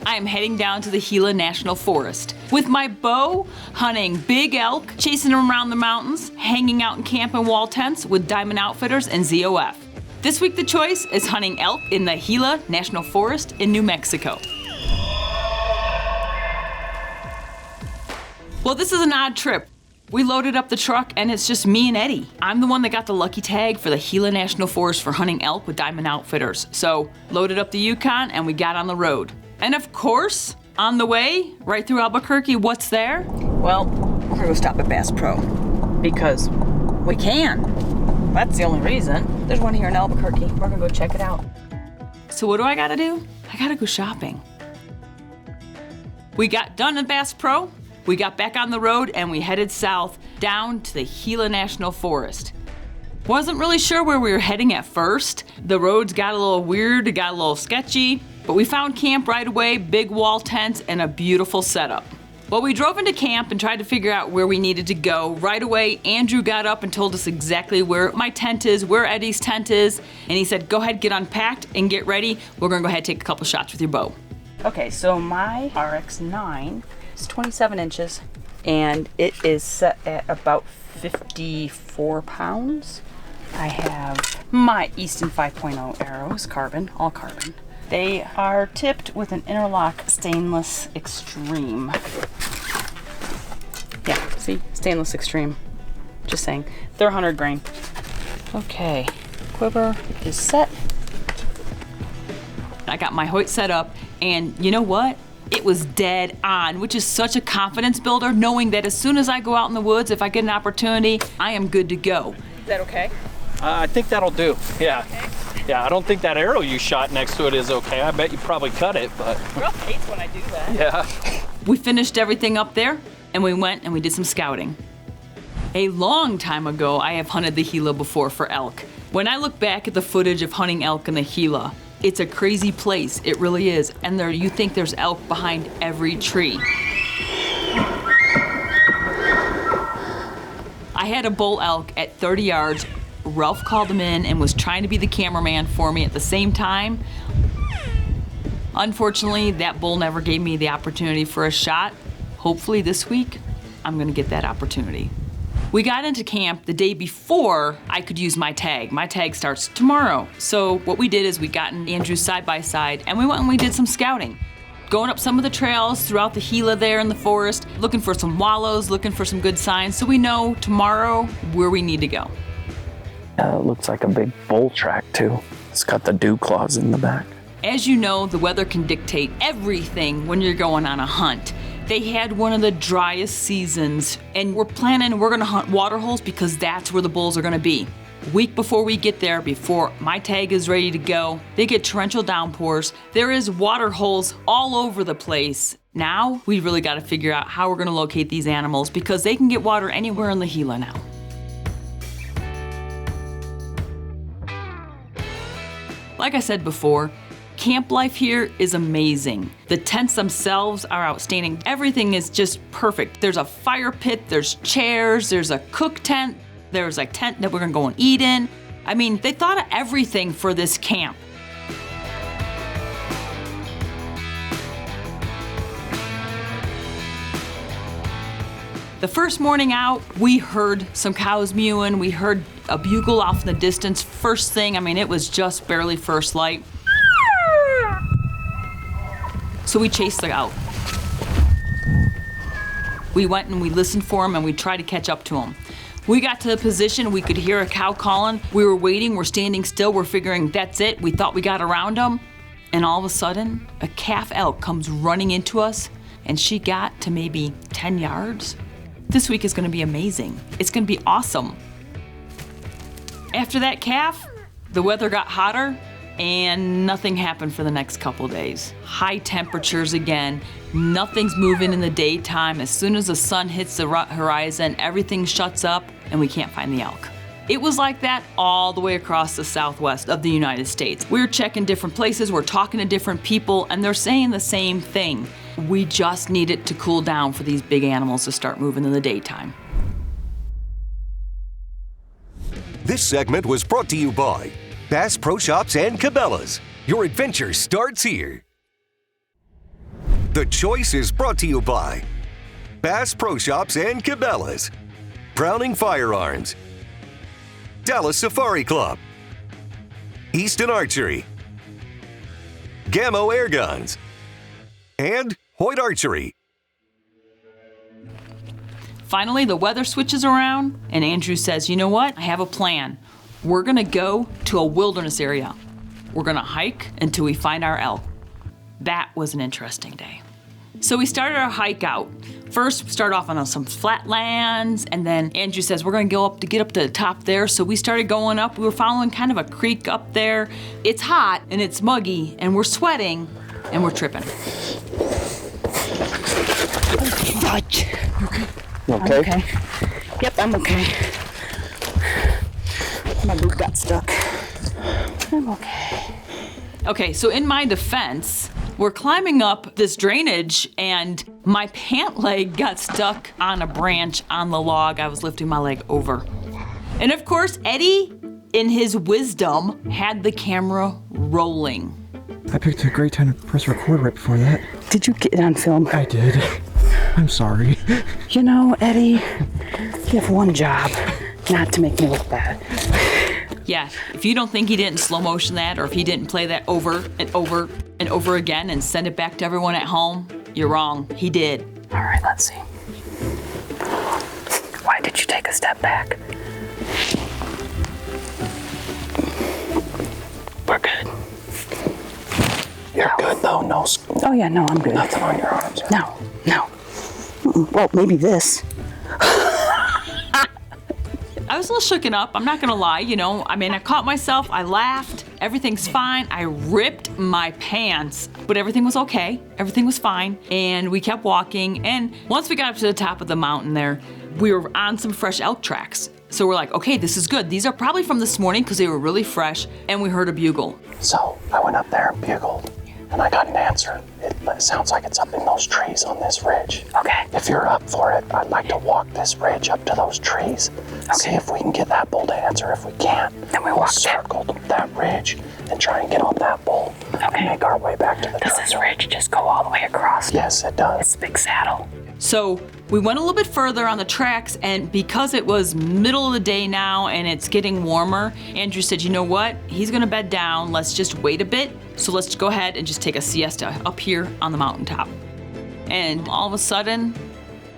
I am heading down to the Gila National Forest with my bow, hunting big elk, chasing them around the mountains, hanging out in camp and wall tents with Diamond Outfitters and ZOF. This week the choice is hunting elk in the Gila National Forest in New Mexico. Well, this is an odd trip. We loaded up the truck and it's just me and Eddie. I'm the one that got the lucky tag for the Gila National Forest for hunting elk with Diamond Outfitters. So loaded up the Yukon and we got on the road. And of course, on the way, right through Albuquerque, what's there? Well, we're gonna go stop at Bass Pro because we can. That's the only reason. There's one here in Albuquerque. We're gonna go check it out. So what do I gotta do? I gotta go shopping. We got done at Bass Pro. We got back on the road and we headed south down to the Gila National Forest. Wasn't really sure where we were heading at first. The roads got a little weird, it got a little sketchy, but we found camp right away, big wall tents and a beautiful setup. Well, we drove into camp and tried to figure out where we needed to go. Right away, Andrew got up and told us exactly where my tent is, where Eddie's tent is, and he said, go ahead, get unpacked and get ready. We're gonna go ahead and take a couple shots with your bow. Okay, so my RX-9 is 27 inches and it is set at about 54 pounds. I have my Easton 5.0 arrows, carbon, all carbon. They are tipped with an interlock stainless extreme. Yeah, see, stainless extreme. Just saying, they're 100 grain. Okay, quiver is set. I got my Hoyt set up and you know what? It was dead on, which is such a confidence builder, knowing that as soon as I go out in the woods, if I get an opportunity, I am good to go. Is that okay? I think that'll do, yeah. Okay. Yeah, I don't think that arrow you shot next to it is okay. I bet you probably cut it, but... Ralph hates when I do that. Yeah. We finished everything up there, and we went and we did some scouting. A long time ago, I have hunted the Gila before for elk. When I look back at the footage of hunting elk in the Gila, it's a crazy place, it really is. And there, you think there's elk behind every tree. I had a bull elk at 30 yards. Ralph called him in and was trying to be the cameraman for me at the same time. Unfortunately, that bull never gave me the opportunity for a shot. Hopefully this week, I'm gonna get that opportunity. We got into camp the day before I could use my tag. My tag starts tomorrow. So what we did is we got in Andrew's side-by-side and we went and we did some scouting. Going up some of the trails throughout the Gila there in the forest, looking for some wallows, looking for some good signs so we know tomorrow where we need to go. It looks like a big bull track too. It's got the dew claws in the back. As you know, the weather can dictate everything when you're going on a hunt. They had one of the driest seasons and we're gonna hunt water holes because that's where the bulls are gonna be. Week before we get there, before my tag is ready to go, they get torrential downpours. There is water holes all over the place. Now, we really gotta figure out how we're gonna locate these animals because they can get water anywhere in the Gila now. Like I said before, camp life here is amazing. The tents themselves are outstanding. Everything is just perfect. There's a fire pit, there's chairs, there's a cook tent, there's a tent that we're gonna go and eat in. I mean, they thought of everything for this camp. The first morning out, we heard some cows mewing, we heard a bugle off in the distance. First thing, I mean, it was just barely first light. So we chased them out. We went and we listened for them and we tried to catch up to them. We got to the position, we could hear a cow calling. We were waiting, we're standing still, we're figuring that's it. We thought we got around them. And all of a sudden, a calf elk comes running into us and she got to maybe 10 yards. This week is gonna be amazing. It's gonna be awesome. After that calf, the weather got hotter and nothing happened for the next couple days. High temperatures again, nothing's moving in the daytime. As soon as the sun hits the horizon, everything shuts up and we can't find the elk. It was like that all the way across the southwest of the United States. We were checking different places, we're talking to different people, and they're saying the same thing. We just need it to cool down for these big animals to start moving in the daytime. This segment was brought to you by Bass Pro Shops and Cabela's. Your adventure starts here. The choice is brought to you by Bass Pro Shops and Cabela's, Browning Firearms, Dallas Safari Club, Easton Archery, Gammo Air Guns, and Hoyt Archery. Finally, the weather switches around, and Andrew says, you know what? I have a plan. We're gonna go to a wilderness area. We're gonna hike until we find our elk. That was an interesting day. So we started our hike out. First, we started off on some flatlands, and then Andrew says, we're gonna get up to the top there. So we started going up. We were following kind of a creek up there. It's hot, and it's muggy, and we're sweating, and we're tripping. You okay? I'm okay. Yep, I'm okay. My boot got stuck. I'm okay. Okay, so in my defense, we're climbing up this drainage and my pant leg got stuck on a branch on the log. I was lifting my leg over. And of course, Eddie, in his wisdom, had the camera rolling. I picked a great time to press record right before that. Did you get it on film? I did. I'm sorry. You know, Eddie, you have one job, not to make me look bad. Yeah, if you don't think he didn't slow motion that, or if he didn't play that over and over and over again and send it back to everyone at home, you're wrong. He did. All right, let's see. Why did you take a step back? We're good. You're good though, no, Oh yeah, no, I'm good. nothing on your arms. No. Mm-mm. Well, maybe this. I was a little shooken up, I'm not gonna lie, I caught myself, I laughed, everything's fine. I ripped my pants, but everything was okay. Everything was fine. And we kept walking. And once we got up to the top of the mountain there, we were on some fresh elk tracks. So we're like, okay, this is good. These are probably from this morning because they were really fresh. And we heard a bugle. So I went up there and bugled, and I got an answer. It sounds like it's up in those trees on this ridge. Okay. If you're up for it, I'd like to walk this ridge up to those trees. See if we can get that bull to answer. If we can't, then we'll circle that ridge and try and get on that bull and make our way back to the Does this ridge just go all the way across? Yes, it does. It's a big saddle. So we went a little bit further on the tracks, and because it was middle of the day now and it's getting warmer, Andrew said, you know what? He's gonna bed down. Let's just wait a bit. So let's go ahead and just take a siesta up here on the mountaintop. And all of a sudden,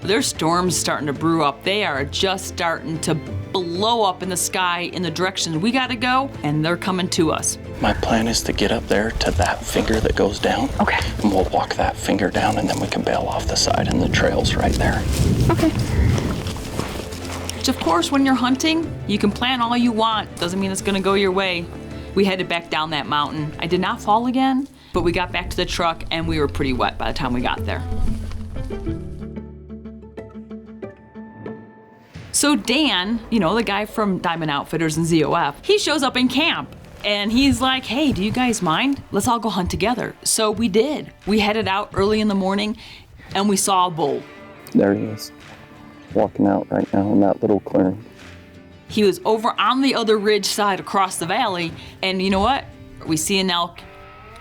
there's storms starting to brew up. They are just starting to blow up in the sky in the direction we gotta go, and they're coming to us. My plan is to get up there to that finger that goes down. Okay. And we'll walk that finger down, and then we can bail off the side, and the trail's right there. Okay. Which, of course, when you're hunting, you can plan all you want. Doesn't mean it's gonna go your way. We headed back down that mountain. I did not fall again, but we got back to the truck, and we were pretty wet by the time we got there. So Dan, the guy from Diamond Outfitters and ZOF, he shows up in camp. And he's like, hey, do you guys mind? Let's all go hunt together. So we did. We headed out early in the morning, and we saw a bull. There he is, walking out right now in that little clearing. He was over on the other ridge side across the valley, and you know what? We see an elk,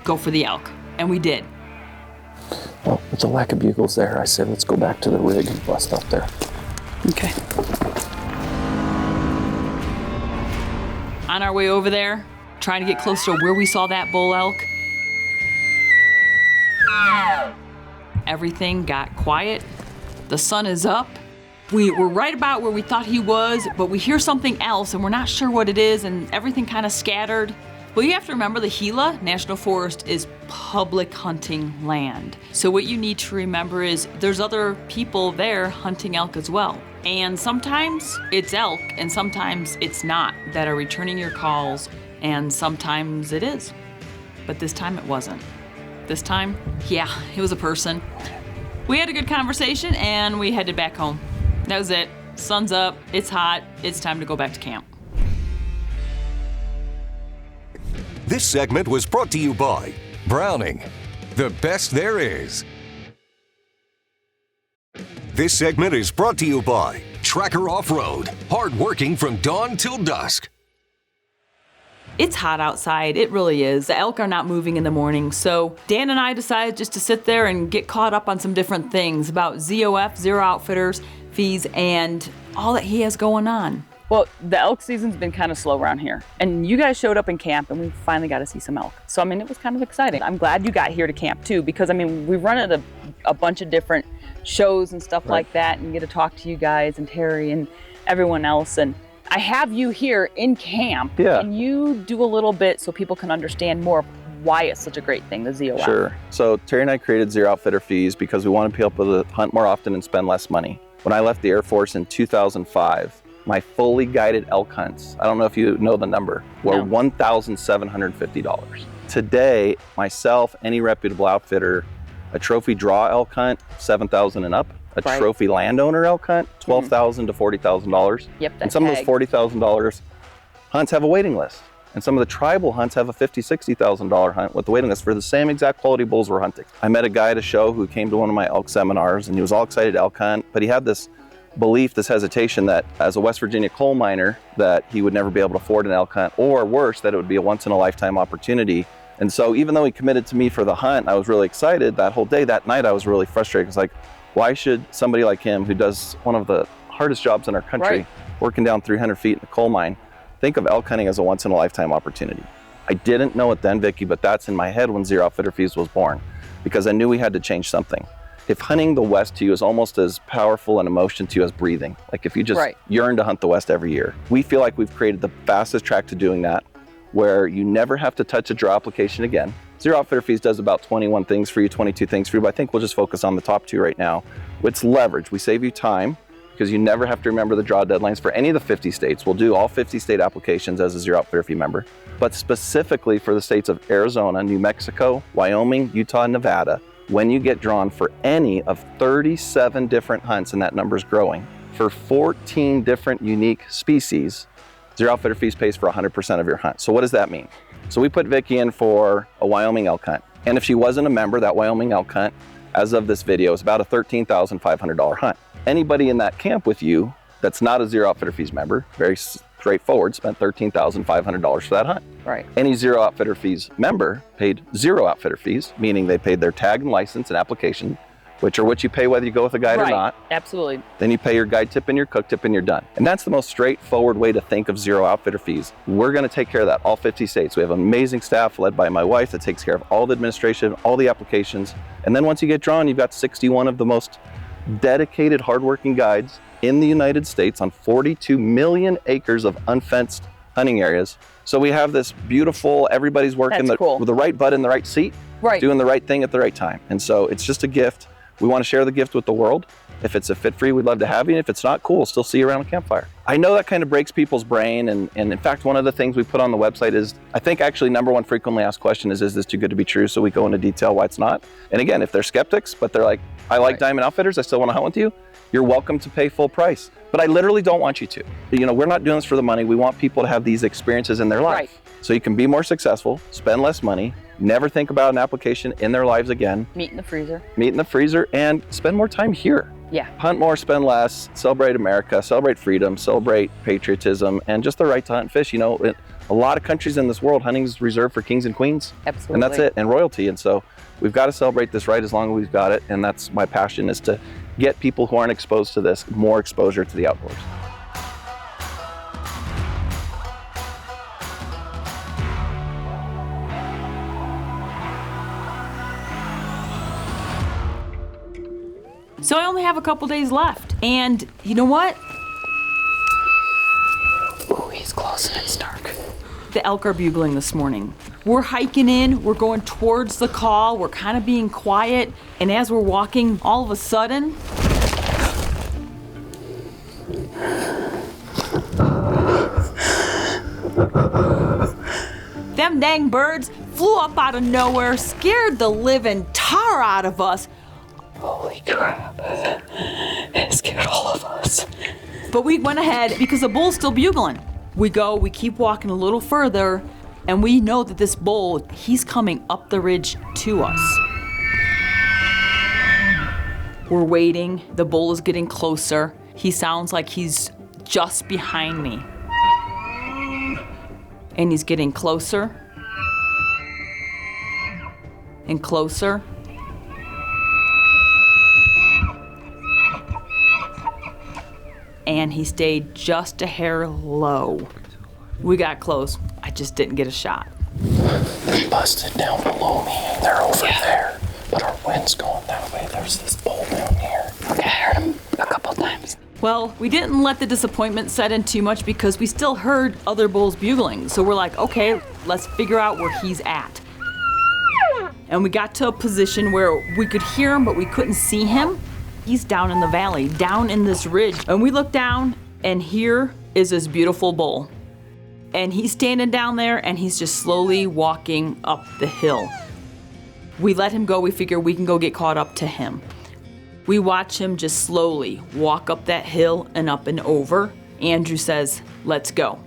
go for the elk. And we did. Well, with the lack of bugles there, I said let's go back to the rig and bust up there. Okay. On our way over there, trying to get closer to where we saw that bull elk, everything got quiet. The sun is up. We were right about where we thought he was, but we hear something else and we're not sure what it is, and everything kind of scattered. Well, you have to remember the Gila National Forest is public hunting land. So what you need to remember is there's other people there hunting elk as well. And sometimes it's elk and sometimes it's not that are returning your calls, and sometimes it is. But this time it wasn't. This time, yeah, it was a person. We had a good conversation and we headed back home. That was it. Sun's up, it's hot, it's time to go back to camp. This segment was brought to you by Browning, the best there is. This segment is brought to you by Tracker Off-Road, hard working from dawn till dusk. It's hot outside, it really is. The elk are not moving in the morning, so Dan and I decided just to sit there and get caught up on some different things about ZOF, Zero Outfitters, fees, and all that he has going on. Well, the elk season's been kind of slow around here, and you guys showed up in camp and we finally got to see some elk. So, I mean, it was kind of exciting. I'm glad you got here to camp too, because I mean, we run at a bunch of different shows and stuff like that, and get to talk to you guys and Terry and everyone else. And I have you here in camp. Yeah. And you do a little bit so people can understand more of why it's such a great thing, the ZOF. Sure. So Terry and I created Zero Outfitter Fees because we wanted people to hunt more often and spend less money. When I left the Air Force in 2005, my fully guided elk hunts, I don't know if you know the number, were $1,750. Today, myself, any reputable outfitter, a trophy draw elk hunt, $7,000 and up. A trophy landowner elk hunt, $12,000 to $40,000. Yep, and some of those $40,000 hunts have a waiting list. And some of the tribal hunts have a $50,000, $60,000 hunt with the waiting list for the same exact quality bulls we're hunting. I met a guy at a show who came to one of my elk seminars, and he was all excited to elk hunt, but he had this belief, this hesitation that as a West Virginia coal miner, that he would never be able to afford an elk hunt, or worse, that it would be a once in a lifetime opportunity. And so even though he committed to me for the hunt, I was really excited that whole day. That night I was really frustrated. It's like, why should somebody like him, who does one of the hardest jobs in our country, working down 300 feet in a coal mine, think of elk hunting as a once in a lifetime opportunity? I didn't know it then, Vicki, but that's in my head when Zero Outfitter Fees was born, because I knew we had to change something. If hunting the West to you is almost as powerful an emotion to you as breathing, like if you just yearn to hunt the West every year, we feel like we've created the fastest track to doing that, where you never have to touch a draw application again. Zero Outfitter Fees does about 21 things for you, 22 things for you, but I think we'll just focus on the top two right now. It's leverage. We save you time because you never have to remember the draw deadlines for any of the 50 states. We'll do all 50 state applications as a Zero Outfitter Fee member, but specifically for the states of Arizona, New Mexico, Wyoming, Utah, and Nevada, when you get drawn for any of 37 different hunts, and that number's growing, for 14 different unique species, Zero Outfitter Fees pays for 100% of your hunt. So what does that mean? So we put Vicki in for a Wyoming elk hunt. And if she wasn't a member, that Wyoming elk hunt, as of this video, is about a $13,500 hunt. Anybody in that camp with you that's not a Zero Outfitter Fees member, very straightforward, spent $13,500 for that hunt. Right. Any Zero Outfitter Fees member paid zero outfitter fees, meaning they paid their tag and license and application, which are what you pay whether you go with a guide or not. Absolutely. Then you pay your guide tip and your cook tip and you're done. And that's the most straightforward way to think of Zero Outfitter Fees. We're gonna take care of that, all 50 states. We have an amazing staff led by my wife that takes care of all the administration, all the applications. And then once you get drawn, you've got 61 of the most dedicated, hardworking guides in the United States on 42 million acres of unfenced hunting areas. So we have this beautiful, everybody's working with the right butt in the right seat, doing the right thing at the right time. And so it's just a gift. We want to share the gift with the world. If it's a fit for you, we'd love to have you. And if it's not, cool, still see you around a campfire. I know that kind of breaks people's brain. And in fact, one of the things we put on the website is, I think actually number one frequently asked question is this too good to be true? So we go into detail why it's not. And again, if they're skeptics, but they're like, I like Diamond Outfitters, I still want to hunt with you, you're welcome to pay full price. But I literally don't want you to. You know, we're not doing this for the money. We want people to have these experiences in their life. So you can be more successful, spend less money, never think about an application in their lives again. Meat in the freezer. Meat in the freezer, and spend more time here. Yeah. Hunt more, spend less, celebrate America, celebrate freedom, celebrate patriotism, and just the right to hunt and fish. You know, in a lot of countries in this world, hunting is reserved for kings and queens. Absolutely. And that's it, and royalty. And so we've got to celebrate this right as long as we've got it. And that's my passion, is to get people who aren't exposed to this more exposure to the outdoors. So I only have a couple days left. And you know what? Ooh, he's close and it's dark. The elk are bugling this morning. We're hiking in, we're going towards the call, we're kind of being quiet, and as we're walking, all of a sudden, them dang birds flew up out of nowhere, scared the living tar out of us. Holy crap. It scared all of us. But we went ahead because the bull's still bugling. We keep walking a little further, and we know that this bull, he's coming up the ridge to us. We're waiting, the bull is getting closer. He sounds like he's just behind me. And he's getting closer and closer. And he stayed just a hair low. We got close. I just didn't get a shot. They busted down below me and they're over there. But our wind's going that way. There's this bull down here. Okay, I heard him a couple times. Well, we didn't let the disappointment set in too much because we still heard other bulls bugling. So we're like, okay, let's figure out where he's at. And we got to a position where we could hear him, but we couldn't see him. He's down in the valley, down in this ridge. And we look down, and here is this beautiful bull. And he's standing down there, and he's just slowly walking up the hill. We let him go. We figure we can go get caught up to him. We watch him just slowly walk up that hill and up and over. Andrew says, let's go.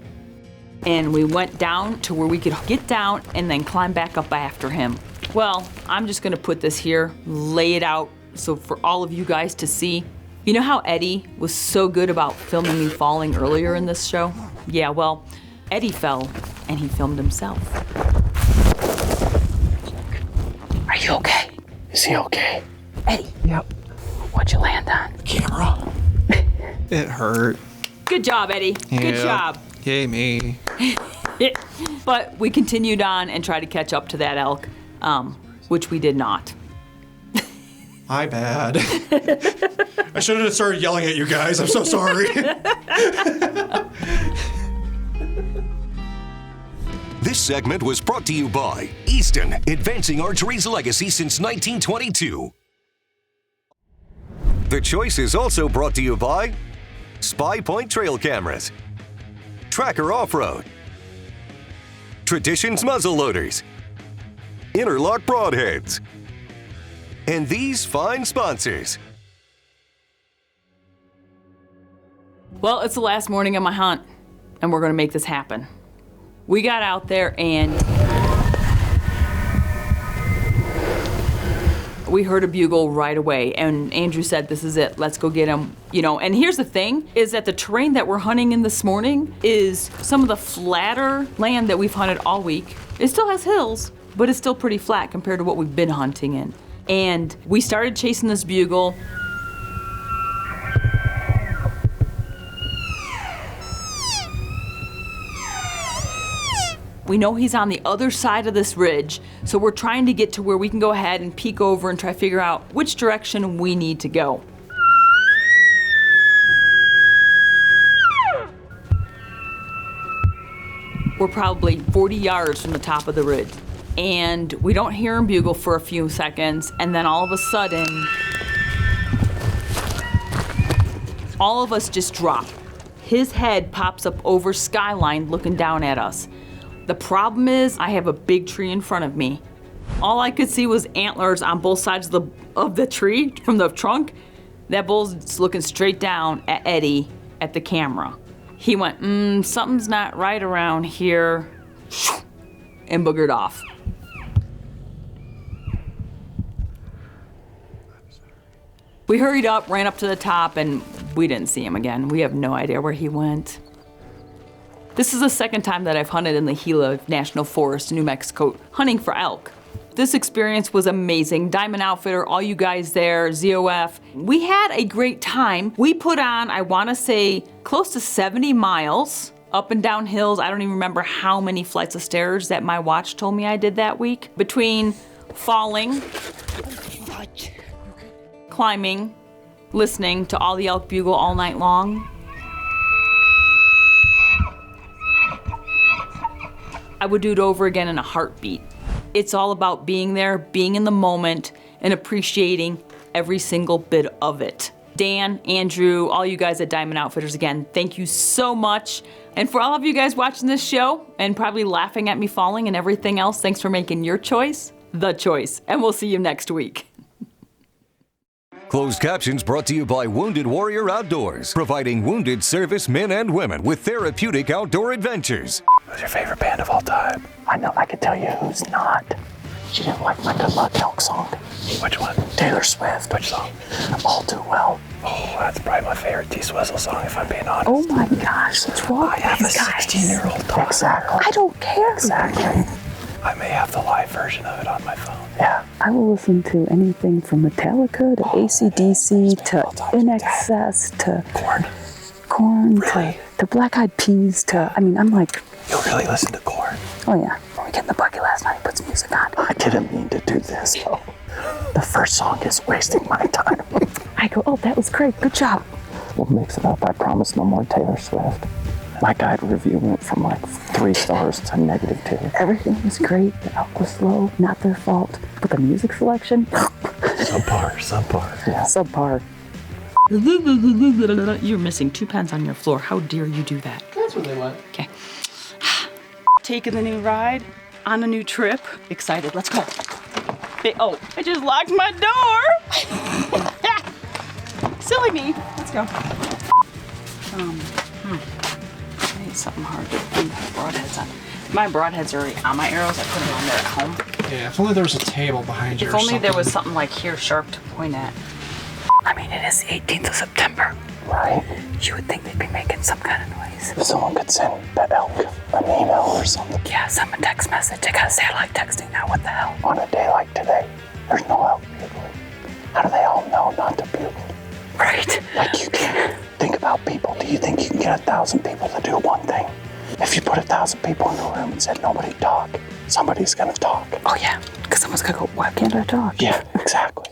And we went down to where we could get down and then climb back up after him. Well, I'm just gonna put this here, lay it out so for all of you guys to see. You know how Eddie was so good about filming me falling earlier in this show? Yeah, well, Eddie fell and he filmed himself. Are you okay? Is he okay? Eddie, Yep. what'd you land on? Camera. It hurt. Good job, Eddie. Good Yeah. job. Yay, me. But we continued on and tried to catch up to that elk, which we did not. My bad. I shouldn't have started yelling at you guys. I'm so sorry. This segment was brought to you by Easton, advancing archery's legacy since 1922. The Choice is also brought to you by Spy Point Trail Cameras, Tracker Off-Road, Traditions Muzzle Loaders, Interlock Broadheads, and these fine sponsors. Well, it's the last morning of my hunt, and we're gonna make this happen. We got out there and we heard a bugle right away, and Andrew said, this is it, let's go get him. You know, and here's the thing, is that the terrain that we're hunting in this morning is some of the flatter land that we've hunted all week. It still has hills, but it's still pretty flat compared to what we've been hunting in. And we started chasing this bugle. We know he's on the other side of this ridge, so we're trying to get to where we can go ahead and peek over and try to figure out which direction we need to go. We're probably 40 yards from the top of the ridge, and we don't hear him bugle for a few seconds, and then all of a sudden, all of us just drop. His head pops up over skyline looking down at us. The problem is I have a big tree in front of me. All I could see was antlers on both sides of the tree from the trunk. That bull's looking straight down at Eddie at the camera. He went, something's not right around here, and boogered off. We hurried up, ran up to the top, and we didn't see him again. We have no idea where he went. This is the second time that I've hunted in the Gila National Forest in New Mexico, hunting for elk. This experience was amazing. Diamond Outfitter, all you guys there, ZOF. We had a great time. We put on, I wanna say, close to 70 miles up and down hills. I don't even remember how many flights of stairs that my watch told me I did that week. Between falling, climbing, listening to all the elk bugle all night long. I would do it over again in a heartbeat. It's all about being there, being in the moment, and appreciating every single bit of it. Dan, Andrew, all you guys at Diamond Outfitters, again, thank you so much. And for all of you guys watching this show and probably laughing at me falling and everything else, thanks for making your choice the choice. And we'll see you next week. Closed captions brought to you by Wounded Warrior Outdoors, providing wounded service men and women with therapeutic outdoor adventures. Who's your favorite band of all time? I know, I can tell you who's not. She didn't like my Good Luck Elk song. Which one? Taylor Swift. Which song? All Too Well. Oh, that's probably my favorite T-Swizzle song, if I'm being honest. Oh my gosh, what's wrong I with have a these guys? 16-year-old daughter. Exactly. I don't care. Exactly. I may have the live version of it on my phone. Yeah. I will listen to anything from Metallica to AC/DC to INXS to Korn Really? to Black Eyed Peas to, I'm like, You really listen to Korn? oh yeah. When we get in the buggy last night, he puts music on. I didn't mean to do this, though. The first song is wasting my time. I go, oh, that was great. Good job. We'll mix it up. I promise no more Taylor Swift. My guide review went from like 3 stars to -2. Everything was great. The elk was slow. Not their fault. But the music selection, Subpar. Yeah. subpar. You're missing 2 pens on your floor. How dare you do that? That's where they went. Okay. Taking the new ride on a new trip. Excited. Let's go. Oh, I just locked my door. Silly me. Let's go. I need something hard to put broadheads on. My broadheads are already on my arrows. I put them on there at home. Yeah, if only there was a table behind you. If or only there was something. something like here sharp to point at. It is the 18th of September. Right? You would think they'd be making some kind of noise. If someone could send that elk an email or something. Yeah, send a text message. They got satellite texting now. What the hell? On a day like today, there's no elk bugling. How do they all know not to bugle? Right. Like you can't think about people. Do you think you can get 1,000 people to do one thing? If you put 1,000 people in a room and said nobody talk, somebody's gonna talk. Oh yeah, because someone's gonna go, why can't I talk? Yeah, exactly.